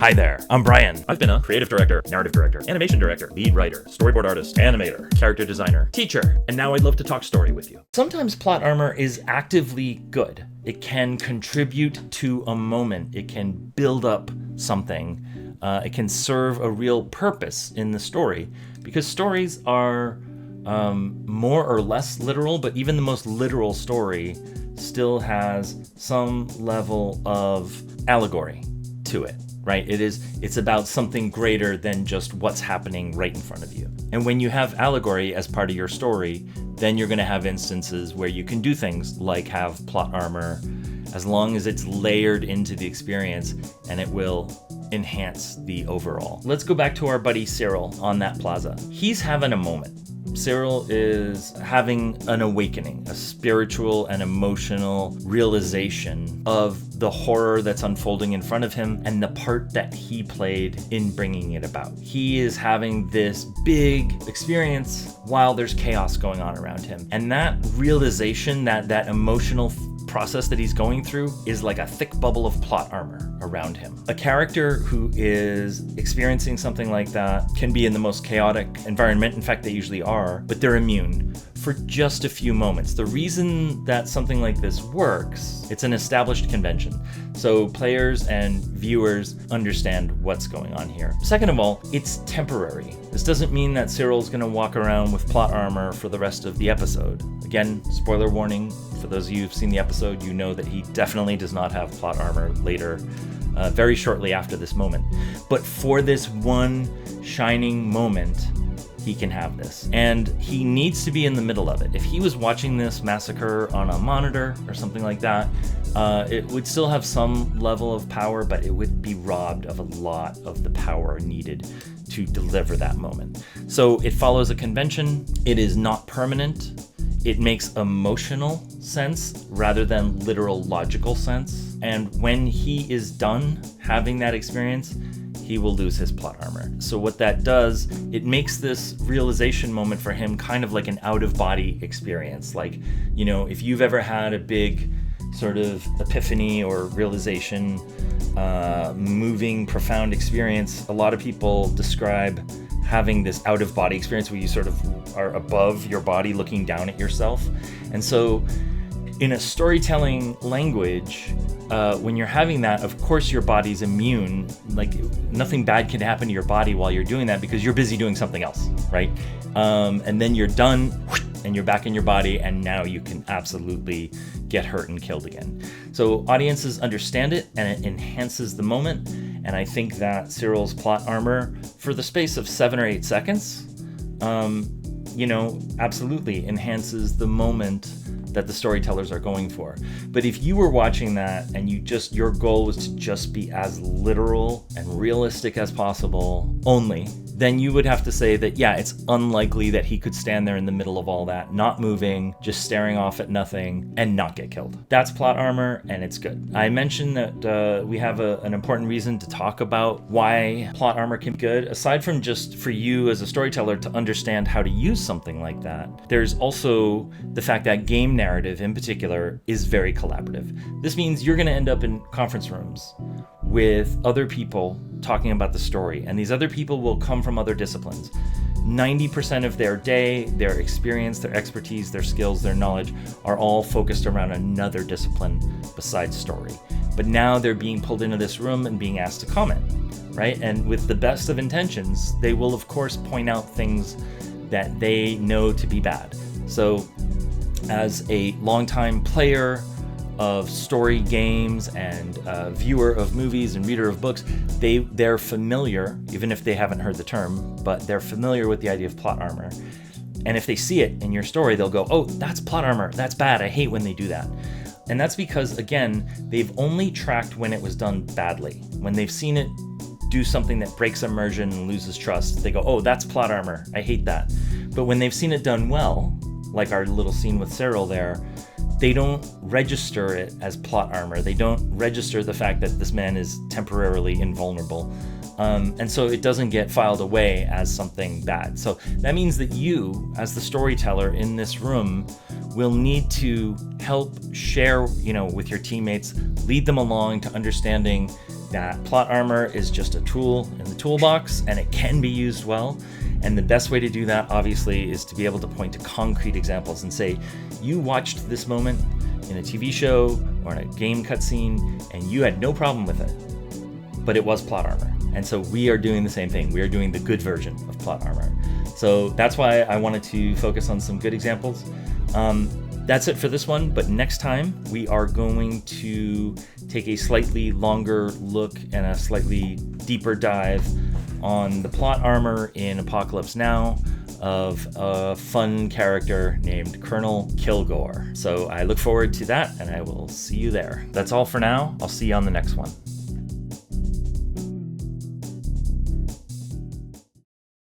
Hi there, I'm Brian. I've been a creative director, narrative director, animation director, lead writer, storyboard artist, animator, character designer, teacher, and now I'd love to talk story with you. Sometimes plot armor is actively good. It can contribute to a moment. It can build up something. It can serve a real purpose in the story, because stories are more or less literal, but even the most literal story still has some level of allegory to it. Right? It's about something greater than just what's happening right in front of you. And when you have allegory as part of your story, then you're going to have instances where you can do things like have plot armor, as long as it's layered into the experience, and it will enhance the overall. Let's go back to our buddy Syril on that plaza. He's having a moment. Syril is having an awakening, a spiritual and emotional realization of the horror that's unfolding in front of him and the part that he played in bringing it about. He is having this big experience while there's chaos going on around him. And that realization, that emotional process that he's going through is like a thick bubble of plot armor around him. A character who is experiencing something like that can be in the most chaotic environment. In fact, they usually are, but they're immune for just a few moments. The reason that something like this works, it's an established convention. So players and viewers understand what's going on here. Second of all, it's temporary. This doesn't mean that Syril's going to walk around with plot armor for the rest of the episode. Again, spoiler warning, for those of you who've seen the episode, you know that he definitely does not have plot armor later, very shortly after this moment. But for this one shining moment, he can have this. And he needs to be in the middle of it. If he was watching this massacre on a monitor or something like that, it would still have some level of power, but it would be robbed of a lot of the power needed to deliver that moment. So it follows a convention. It is not permanent. It makes emotional sense rather than literal logical sense. And when he is done having that experience, he will lose his plot armor. So what that does, it makes this realization moment for him kind of like an out-of-body experience. Like, you know, if you've ever had a big sort of epiphany or realization, moving, profound experience, a lot of people describe having this out-of-body experience where you sort of are above your body looking down at yourself. And so in a storytelling language, when you're having that, of course your body's immune. Like nothing bad can happen to your body while you're doing that because you're busy doing something else, right? And then you're done and you're back in your body, and now you can absolutely get hurt and killed again. So audiences understand it, and it enhances the moment. And I think that Syril's plot armor, for the space of 7 or 8 seconds, absolutely enhances the moment that the storytellers are going for. But if you were watching that and your goal was to just be as literal and realistic as possible only, then you would have to say that, yeah, it's unlikely that he could stand there in the middle of all that, not moving, just staring off at nothing, and not get killed. That's plot armor, and it's good. I mentioned that we have an important reason to talk about why plot armor can be good. Aside from just for you as a storyteller to understand how to use something like that, there's also the fact that game narrative in particular is very collaborative. This means you're going to end up in conference rooms with other people talking about the story, and these other people will come from other disciplines. 90% of their day, their experience, their expertise, their skills, their knowledge are all focused around another discipline besides story. But now they're being pulled into this room and being asked to comment, right? And with the best of intentions, they will of course point out things that they know to be bad. So as a longtime player of story games and viewer of movies and reader of books, they're familiar, even if they haven't heard the term, but they're familiar with the idea of plot armor. And if they see it in your story, they'll go, oh, that's plot armor, that's bad, I hate when they do that. And that's because, again, they've only tracked when it was done badly. When they've seen it do something that breaks immersion and loses trust, they go, oh, that's plot armor, I hate that. But when they've seen it done well, like our little scene with Syril there, they don't register it as plot armor. They don't register the fact that this man is temporarily invulnerable. And so it doesn't get filed away as something bad. So that means that you, as the storyteller in this room, will need to help share, with your teammates, lead them along to understanding that plot armor is just a tool in the toolbox, and it can be used well. And the best way to do that, obviously, is to be able to point to concrete examples and say, you watched this moment in a TV show or in a game cutscene, and you had no problem with it, but it was plot armor. And so we are doing the same thing. We are doing the good version of plot armor. So that's why I wanted to focus on some good examples. That's it for this one, but next time we are going to take a slightly longer look and a slightly deeper dive on the plot armor in Apocalypse Now of a fun character named Colonel Kilgore. So I look forward to that, and I will see you there. That's all for now. I'll see you on the next one.